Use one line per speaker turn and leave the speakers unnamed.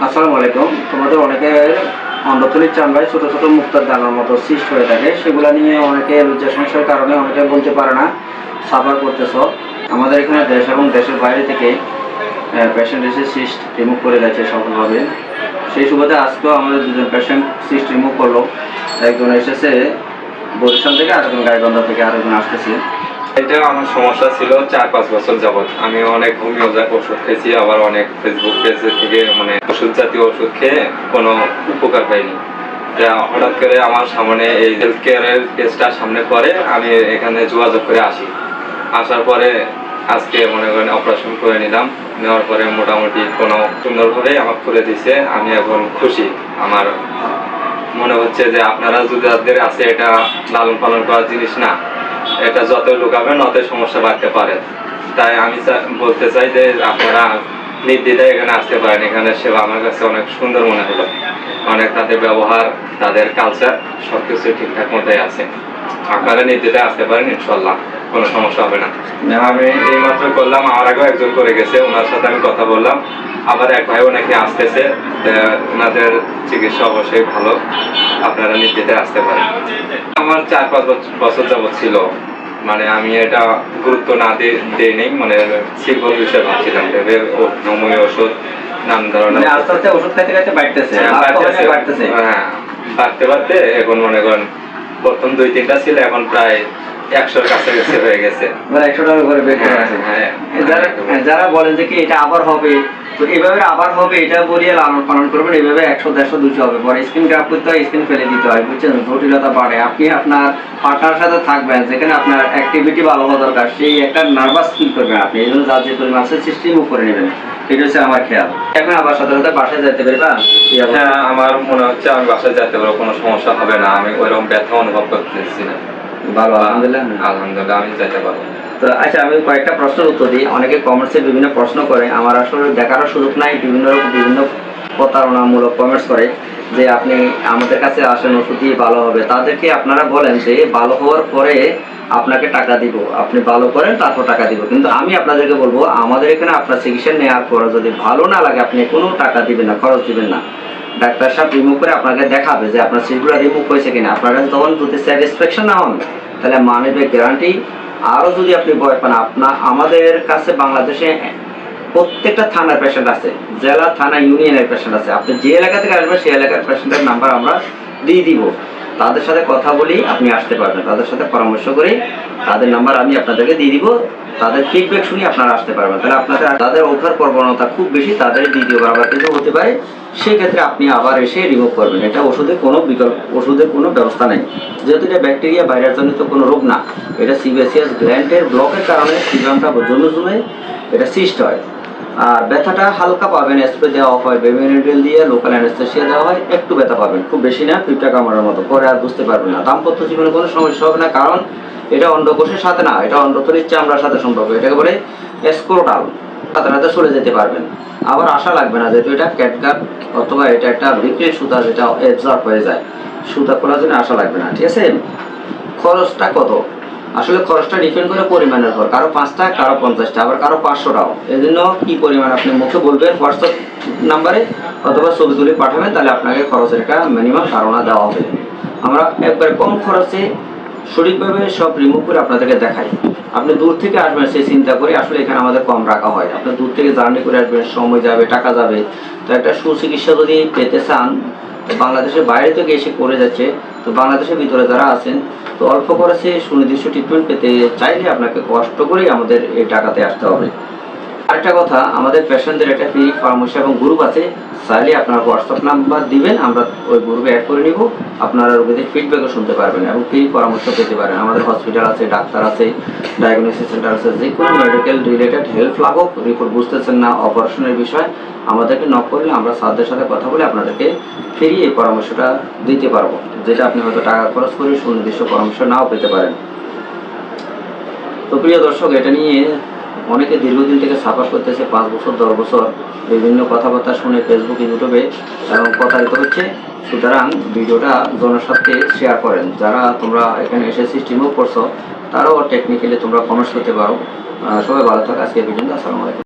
আসসালামু আলাইকুম। তোমাদের অনেকের অন্ডথলির চামড়ায় ছোট ছোট মুক্তার দানার মতো সিস্ট হয়ে থাকে, সেগুলো নিয়ে অনেকে লজ্জা সংশয়ের কারণে অনেকে বলতে পারে না, সাফার করতেছ। আমাদের এখানে দেশ এবং দেশের বাইরে থেকে পেশেন্ট এসে সিস্ট রিমুভ করে গেছে সফলভাবে। সেই সুবাদে আজকেও আমাদের দুজন পেশেন্ট সিস্ট রিমুভ করলো। একজন এসেছে বরিশাল থেকে, আরেকজন গাইবান্ধা থেকে, আরেকজন আসতেছে।
এটা আমার সমস্যা ছিল 4-5 বছর যাবৎ। আমি অনেক হোমিওপ্যাথি ওষুধ খেয়েছি, আবার অনেক ফেসবুক পেজ থেকে ওষুধ জাতীয় ওষুধ খেয়ে কোনো উপকার পাইনি। হঠাৎ করে আমার সামনে এই হেলথ কেয়ারের পেজটা সামনে পরে আমি এখানে যোগাযোগ করে আসার পরে আজকে মনে করেন অপারেশন করে নিলাম। নেওয়ার পরে মোটামুটি কোনো সুন্দরভাবে আমার করে দিছে। আমি এখন খুশি। আমার মনে হচ্ছে যে আপনারা যদি যাদের আছে, এটা লালন পালন করার জিনিস না, এটা যত লুকাবেন অত সমস্যা বাড়তে পারে। তাই আমি বলতে চাই যে আপনারা নির্দ্বিধায় এখানে আসতে পারেন। এখানে সেবা আমার কাছে অনেক সুন্দর মনে হলো। অনেক তাদের ব্যবহার, তাদের কালচার সবকিছু ঠিকঠাক মতোই আছে। আপনারা নির্দ্বিধায় আসতে পারেন, ইনশাল্লাহ কোনো সমস্যা হবে না। আমি এই মাত্র করলাম, আমার আগেও একজন করে গেছে, ওনার সাথে আমি কথা বললাম। আবার এক ভাইও নাকি আসতেছে, ওনাদের চিকিৎসা অবশ্যই ভালো। আপনারা নির্দ্বিধায় আসতে পারেন। আমার 4-5 বছর যাবৎ ছিল, আমি এটা গুরুত্ব না দিয়ে নেই, সিম্পল বিষয় ভাবছিলাম, ভেবে হোমিও ওষুধ নাম ধরনের
আস্তে আস্তে ওষুধ খাইতে খাইতে বাড়তেছে।
হ্যাঁ, বাড়তে এখন মনে করেন প্রথম 2-3টা ছিল, এখন প্রায় 100-র কাছাকাছি হয়ে গেছে।
100টার উপরে বের করে আছে। যারা বলেন যে কি এটা আবার হবে, তো এইভাবে আবার হবে এটা বলিয়ে লালন পালন করবেন। এইভাবে 100-150-200 হবে, পরে স্কিন গ্রাফ করতে হয়, স্কিন ফেলে দিতে হয়, বুঝছেন? জটিলতা বাড়ে। আপনি আপনার পার্টনার সাথে থাকবেন, যেখানে আপনার অ্যাক্টিভিটি ভালো হওয়া দরকার, সেই একটা নার্ভাস ফিল করবেন আপনি। এই জন্য যার যে পরিমাণ আছে সিস্টেম মুভ করে নেবেন। এটা হচ্ছে আমার খেয়াল। এখন আবার সাথে সাথে বাসায় যেতে পারবা?
হ্যাঁ, আমার মনে হচ্ছে আমি বাসায় যেতে পারবো, কোনো সমস্যা হবে না। আমি ওইরকম ব্যথা অনুভব করতেছি না।
ভালো, আলহামদুলিল্লাহ।
আলহামদুলিল্লাহ, আমি যেতে পারবো।
তো আচ্ছা, আমি কয়েকটা প্রশ্নের উত্তর দিই। অনেকে কমেন্টসে বিভিন্ন প্রশ্ন করে, আমার আসলে দেখারও সুযোগ নাই। বিভিন্ন প্রতারণামূলক কমেন্টস করে যে আপনি আমাদের কাছে আসেন, ওষুধ দিয়ে ভালো হবে। তাদেরকে আপনারা বলেন যে ভালো হওয়ার পরে আপনাকে টাকা দিব, আপনি ভালো করেন তারপর টাকা দিব। কিন্তু আমি আপনাদেরকে বলবো, আমাদের এখানে আপনার চিকিৎসা নেওয়ার পর যদি ভালো না লাগে, আপনি কোনো টাকা দিবেন না, খরচ দিবেন না। ডাক্তার সাহেব রিমুভ করে আপনাকে দেখাবে যে আপনার সিটগুলো রিমুভ হয়েছে কিনা। আপনার কাছে তখন যদি স্যাটিসফ্যাকশন না হন, তাহলে মানি ব্যাক গ্যারান্টি। আরও যদি আপনি ভয় পান, আমাদের কাছে বাংলাদেশে প্রত্যেকটা থানার পেশেন্ট আছে, জেলা, থানা, ইউনিয়নের পেশেন্ট আছে। আপনি যে এলাকা থেকে আসবেন সেই এলাকার পেশেন্টের নাম্বার আমরা দিয়ে দিব। তাদের সাথে কথা বলি আপনি আসতে পারবেন, তাদের সাথে পরামর্শ করি তাদের নাম্বার আমি আপনাদেরকে দিয়ে দিব। তাদের ফিডব্যাক শুনে আপনারা আসতে পারবেন। তাহলে আপনাদের তাদের ওঠার প্রবণতা খুব বেশি, তাদের দ্বিতীয়বার আবার কিছু হতে পারে, সেক্ষেত্রে আপনি আবার এসে রিমুভ করবেন। এটা ওষুধের কোনো বিকল্প, ওষুধের কোনো ব্যবস্থা নেই। যেহেতু এটা ব্যাকটেরিয়া ভাইরাস জনিত কোনো রোগ না, এটা সিবেসিয়াস গ্ল্যান্ডের ব্লকের কারণে সিজনটা জমে এটা সিস্ট হয়। আর ব্যথাটা হালকা পাবেন, স্প্রে দেওয়া হয়, বেবিনিডেল দিয়ে লোকাল অ্যানেস্থেসিয়া দেওয়া হয়, একটু ব্যথা পাবেন, খুব বেশি না, পিঁপড়া কামড়ার মতো। পরে আর বুঝতে পারবেন না। দাম্পত্য জীবনে কোনো সমস্যা হবে না, কারণ এটা অন্ডকোষের সাথে না, এটা অন্ডথলির চামড়ার সাথে সম্পর্ক। এটাকে বলে স্ক্রোটাল, সাথে সাথে চলে যেতে পারবেন। আবার আশা লাগবে না, যেহেতু এটা ক্যাটগাট অথবা এটা একটা বিক্রির সুতা, যেটা অ্যাবজর্ব হয়ে যায়, সুতা খোলার জন্য আশা লাগবে না। ঠিক আছে? খরচটা কত? আসলে খরচটা ডিপেন্ড করে পরিমাণের উপর। কারো 5টা, কারো 50টা, আবার কারো 500টাও। এই জন্য কী পরিমাণ আপনি মুখে বলবেন হোয়াটসঅ্যাপ নাম্বারে, অথবা ছবি তুলে পাঠাবেন, তাহলে আপনাকে খরচের একটা মিনিমাম ধারণা দেওয়া হবে। আমরা একবারে কম খরচে সঠিকভাবে সব রিমুভ করে আপনাদেরকে দেখাই। আপনি দূর থেকে আসবেন সেই চিন্তা করে আসলে এখানে আমাদের কম রাখা হয়। আপনি দূর থেকে জার্নি করে আসবেন, সময় যাবে, টাকা যাবে। তো একটা সুচিকিৎসা যদি পেতে চান, বাংলাদেশের বাইরে থেকে এসে করে যাচ্ছে, তো বাংলাদেশের ভিতরে যারা আছেন, তো অল্প খরচে সুনির্দিষ্ট ট্রিটমেন্ট পেতে চাইলে আপনাকে কষ্ট করেই আমাদের এই টাকাতে আসতে হবে। আরেকটা কথা, আমাদের পেশেন্টদের একটা ফ্রি পরামর্শ এবং গ্রুপ আছে। চাইলে আপনার হোয়াটসঅ্যাপ নাম্বার দিবেন, আমরা ওই গ্রুপে অ্যাড করে নিব। আপনারা রোগীদের ফিডব্যাকও শুনতে পারবেন এবং ফ্রি পরামর্শ পেতে পারেন। আমাদের হসপিটাল আছে, ডাক্তার আছে, ডায়াগনোসিস সেন্টার আছে। যে কোনো মেডিকেল রিলেটেড হেল্প লাগুক, রিপোর্ট বুঝতেছেন না, অপারেশনের বিষয়, আমাদেরকে নক করলে আমরা স্যারদের সাথে কথা বলে আপনাদেরকে ফ্রি এই পরামর্শটা দিতে পারবো, যেটা আপনি হয়তো টাকা খরচ করে সুনির্দিষ্ট পরামর্শ নাও পেতে পারেন। তো প্রিয় দর্শক, এটা নিয়ে অনেকে দীর্ঘদিন থেকে সাফার করতেছে, 5 বছর 10 বছর, বিভিন্ন কথাবার্তা শুনে ফেসবুক, ইউটিউবে এবং প্রতারিত হচ্ছে। সুতরাং ভিডিওটা জনস্বার্থে শেয়ার করেন। যারা তোমরা এখানে এসে সিস্টেম করছো, তারাও টেকনিক্যালি তোমরা কমেন্টস করতে পারো। সবাই ভালো থাকো। আজকে পর্যন্ত, আসসালামু আলাইকুম।